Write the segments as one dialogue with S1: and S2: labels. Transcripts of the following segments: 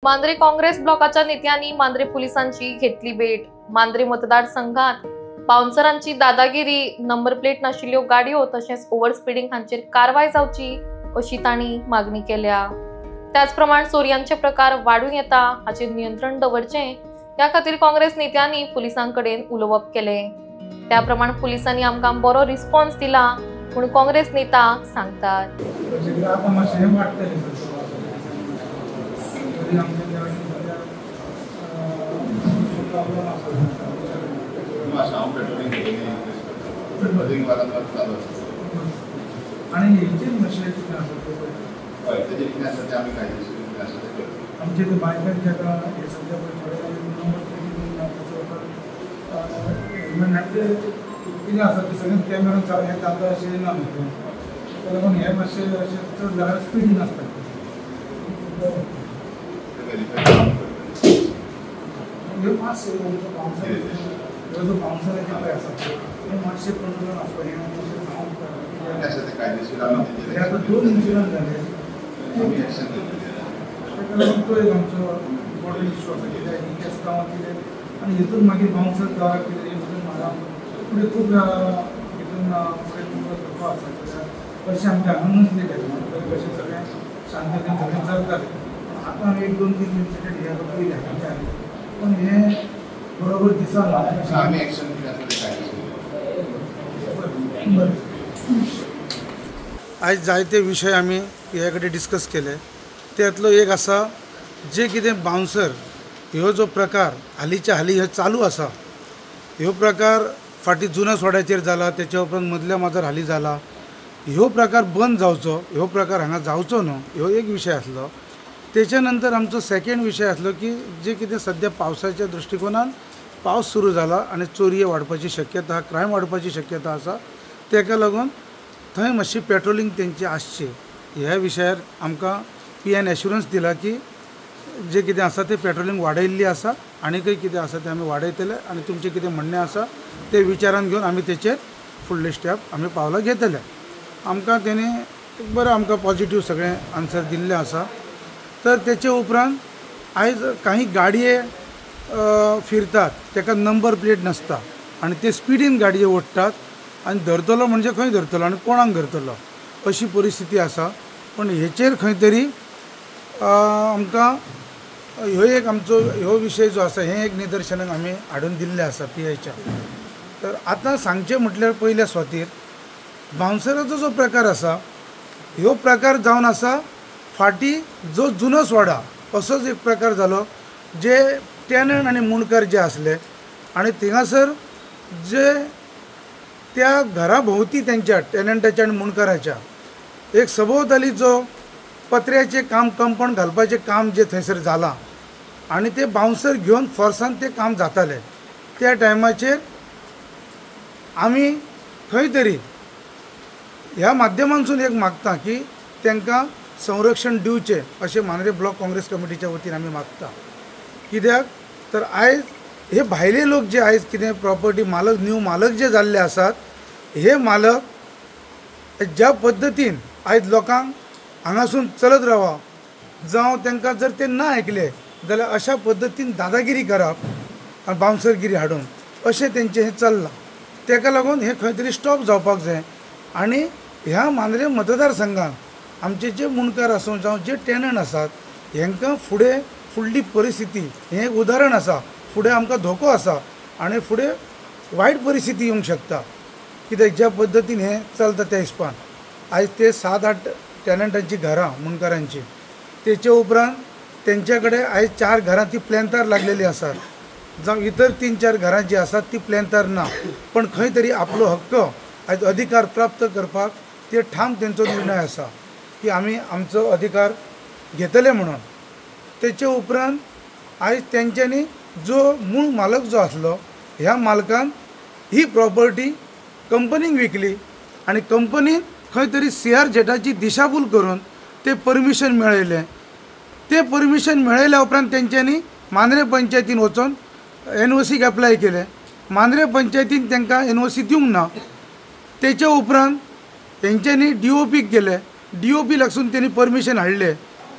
S1: मांद्रे काँग्रेस ब्लॉकाच्या नेत्यांनी मांद्रे पोलिसांची घेतली भेट। मांद्रे मतदारसंघात बाउन्सरांची दादागिरी, नंबर प्लेट नाशिल्ल्यो गाडयो तशेंच ओव्हर स्पीडिंग हांचेर कारवाय जावची अशी तांणी मागणी केल्या। त्याचप्रमाण चोरयांचे प्रकार वाढून येता हाचेर नियंत्रण दवरचें ह्या खातीर काँग्रेस नेत्यांनी पुलिसांकडेन उलोवप केले। त्याप्रमाण पुलिसांनी आमकां बरो रिस्पॉन्स दिला म्हूण काँग्रेस नेता सांगतात।
S2: आमचे ते बायकांच्या हे सध्या कितें आसा ते सगळें कॅमेरा चालू हे जाता अशें ना त्या लागून हे मातशें अशें चड जाल्यार स्पिडीन आसता। ह्यो मातशें जो बाउन्सराचे पळय आसा ते मातशें कंट्रोल आसता। हे मातशें हे आतां 2 इन्सिडंट जाले तो एक आमचो इम्पॉर्टंट इश्यू आसा कित्याक ही केस गांवांत कितें आनी हितून मागीर बाउन्सर गांवांत कितें हितून म्हाका फुडें खूब हितून फुडें खूब धोको आसा कित्याक अशें आमच्या हांगानूच न्ही तें कशें सगळें शांततेन सगळें चलतालें। आतां 1-2-3 इन्सिडंट हे पयले हांगाचे जाले पूण हे बरोबर दिसना।
S3: आज जायते विशय आमी ह्या कडेन डिस्कस केले। त्यातलो एक आसा जे कितें बाउन्सर ह्यो जो प्रकार हालींच्या हालीं हे चालू आसा, ह्यो प्रकार फाटीं जुन्या सोड्याचेर जाला, तेच्या उपरांत मदल्या माजर हालीं जाला, ह्यो प्रकार बंद जावचो, ह्यो प्रकार हांगा जावचो न्हू, ह्यो एक विशय आसलो। तेच्या नंतर आमचो सेकंड विशय आसलो की जे कितें सद्या पावसाच्या दृश्टिकोनान पावस सुरू जाला आनी चोरये वाडपाची शक्यता, क्रायम वाडपाची शक्यता आसा, तेका लागून थंय मातशी पेट्रोलिंग तेंची आसची। ह्या विशयार आमकां PN एश्युरन्स दिला की जे कितें आसा ते पेट्रोलिंग वाडयल्ली आसा, आनीकय कितें आसा ते आमी वाडयतले आनी तुमचें कितें म्हणणें आसा ते विचारान घेवन आमी तेचेर फुडले स्टेप आमी पावलां घेतले। आमकां तेणी बरें आमकां पॉजिटीव सगळें आन्सर दिल्लें आसा। तर तेचे उपरांत आयज काही गाडये फिरतात तेका नंबर प्लेट नासता आनी ते स्पिडीन गाडये ओडटात आनी धरतलो म्हणजे खंय धरतलो आनी कोणाक धरतलो अशी परिस्थिती आसा। पण हेचेर खंय तरी आमकां ह्यो एक आमचो ह्यो विशय जो आसा हें एक निदर्शनाक आमी हाडून दिल्लें आसा PIच्या। तर आतां सांगचें म्हटल्यार पयल्या स्वातीर बाउन्सराचो जो प्रकार आसा ह्यो प्रकार जावन आसा फाटीं जो जुनो सोडा असोच एक प्रकार जालो जे टेनंट आनी मुणकार जे आसले आनी थिंगासर जे त्या घरा भोंवती तेंच्या टेनंटाच्या आनी मुणकाराच्या एक सभोवताली जो पत्र्याचें काम कंपाउंड घालपाचें काम जे थंयसर जालां आनी ते बाउन्सर घेवन फोर्सान तें काम जातालें। त्या टायमाचेर आमी खंय तरी ह्या माध्यमांतसून एक मागता की तांकां संरक्षण दिवचें अशें मांद्रे ब्लॉक काँग्रेस कमिटीच्या वतीन आमी मागता। कित्याक तर आयज हे भायले लोक जे आयज कितें प्रॉपर्टी मालक न्यू मालक जे जाल्ले आसात, हे मालक ज्या पद्दतीन आयज लोकांक हांगासून चलत रावप जावं तांकां जर ते ना आयकले जाल्यार अशा पद्दतीन दादागिरी करप आनी बाउन्सरगिरी हाडून अशें तेंचें हें चल्लां। तेका लागून हें खंय तरी स्टॉप जावपाक जाय आनी ह्या मांद्रे मतदारसंघान आमचे जे मुणकार आसूं जावं जे टेनंट आसात हेंकां फुडें फुडली परिस्थिती हें एक उदाहरण आसा। फुडें आमकां धोको आसा आनी फुडें वायट परिस्थिती येवंक शकता कित्याक ज्या पद्दतीन हें चलता त्या हिसपान आयज ते 7-8 टेनंटांची घरां मुणकारांची, तेचे उपरांत तेंच्या कडेन आयज 4 घरां ती प्लॅन्थार लागलेली आसात, जावं इतर 3-4 घरां जी आसात ती प्लॅन्थार ना, पण खंय तरी आपलो हक्क आयज अधिकार प्राप्त करपाक ते ठाम तेंचो निर्णय आसा की आमी आमचो अधिकार घेतले म्हणून। तेचे उपरांत आयज तेंच्यांनी जो मूळ मालक जो आसलो ह्या मालकान ही प्रॉपर्टी कंपनीक विकली आनी कंपनीन खंय तरी CR जेटाची दिशाभूल करून ते परमिशन मेळयलें। ते परमिशन मेळयल्या उपरांत तेंच्यांनी मांद्रे पंचायतीन वचून NOCक एप्लाय केलें। मांद्रे पंचायतीन तांकां NOC दिवंक ना। तेच्या उपरांत तेंच्यांनी DOPक गेले, DOP लागसून त्यांनी परमिशन हाडले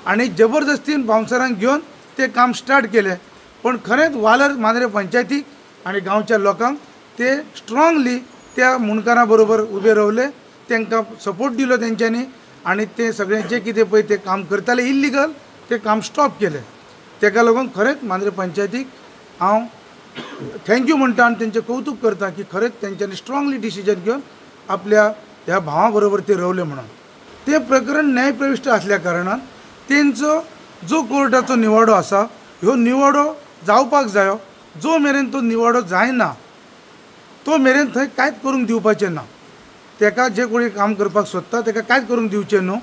S3: आणि जबरदस्तीन बाउन्सरांक घेवन ते काम स्टार्ट केले. पण खरेंच वालर मांद्रे पंचायतीक आणि गांवच्या लोकांक ते स्ट्रॉंगली त्या मुणकारा बरोबर उबे रावले, तांकां सपोर्ट दिलो तेंच्यांनी आणि ते सगळे जे कितें पळय ते काम करताले इल्लिगल ते काम स्टॉप केले. ताका लागून खरेंच मांद्रे पंचायतीक हांव थँक्यू म्हणटा आणि तेंचें कौतुक करता की खरेंच तेंच्यांनी स्ट्रॉंगली डिसिजन घेवन आपल्या ह्या भावा बरोबर ते रावले म्हणून. ते प्रकरण न्यायप्रविश्ट असल्या कारणान तेंचो जो कोर्टाचो निवाडो आसा ह्यो निवाडो जावपाक जायो. जो मेरेन तो निवाडो जायना तो मेरेन थंय कांयच करूंक दिवपाचें ना. ताका जे कोणी काम करपाक सोदता ताका कांयच करूंक दिवचें न्हू.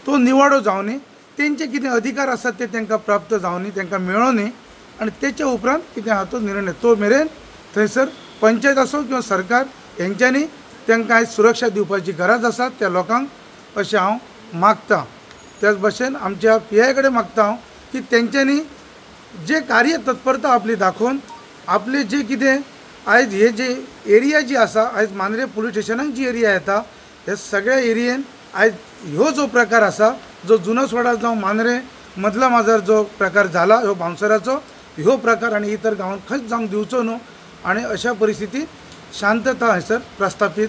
S3: तो निवाडो जावनी, तेंचे कितें अधिकार आसात ते तांकां प्राप्त जावनी, तांकां मेळोनी आनी तेच्या उपरांत कितें आहा तो निर्णय तो मेरेन थंयसर पंचायत आसूं किंवा सरकार हेंच्यांनी तांकां आयज सुरक्षा दिवपाची गरज आसा त्या लोकांक अशें हांव मागतां. त्याच भशेन आमच्या PI कडेन मागता हांव की तेंच्यांनी जे कार्य तत्परता आपली दाखोवन आपले जे कितें आयज हे जे एरिया जी आसा आयज मांद्रे पुलीस स्टेशनाक जी एरिया येता हे सगळ्या एरियेन आयज ह्यो जो प्रकार आसा जो जुनो सोडा जावं मांद्रे मदला माजार जो प्रकार जाला ह्यो बाउन्सराचो ह्यो प्रकार आनी इतर गांवांत खंयच जावंक दिवचो न्हू आनी अशा परिस्थितीत शांतता हयसर प्रस्थापीत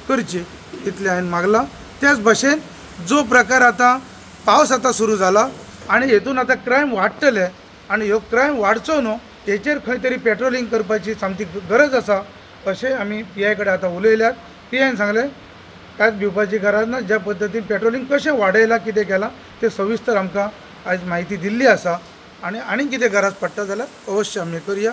S3: करची इतलें हांवें मागलां. त्याच भशेन जो प्रकार आतां पावस आतां सुरू जाला आनी हेतून आतां क्रायम वाडटले आनी ह्यो क्रायम वाडचो न्हू हेचेर खंय तरी पेट्रोलिंग करपाची सामकी गरज आसा अशें आमी PI कडेन आतां उलयल्यात. PIन सांगलें कांयच भिवपाची गरज ना. ज्या पद्दतीन पेट्रोलिंग कशें वाडयलां कितें केलां तें सविस्तर आमकां आयज म्हायती दिल्ली आसा आनी कितें गरज पडटा जाल्यार अवश्य आमी करया.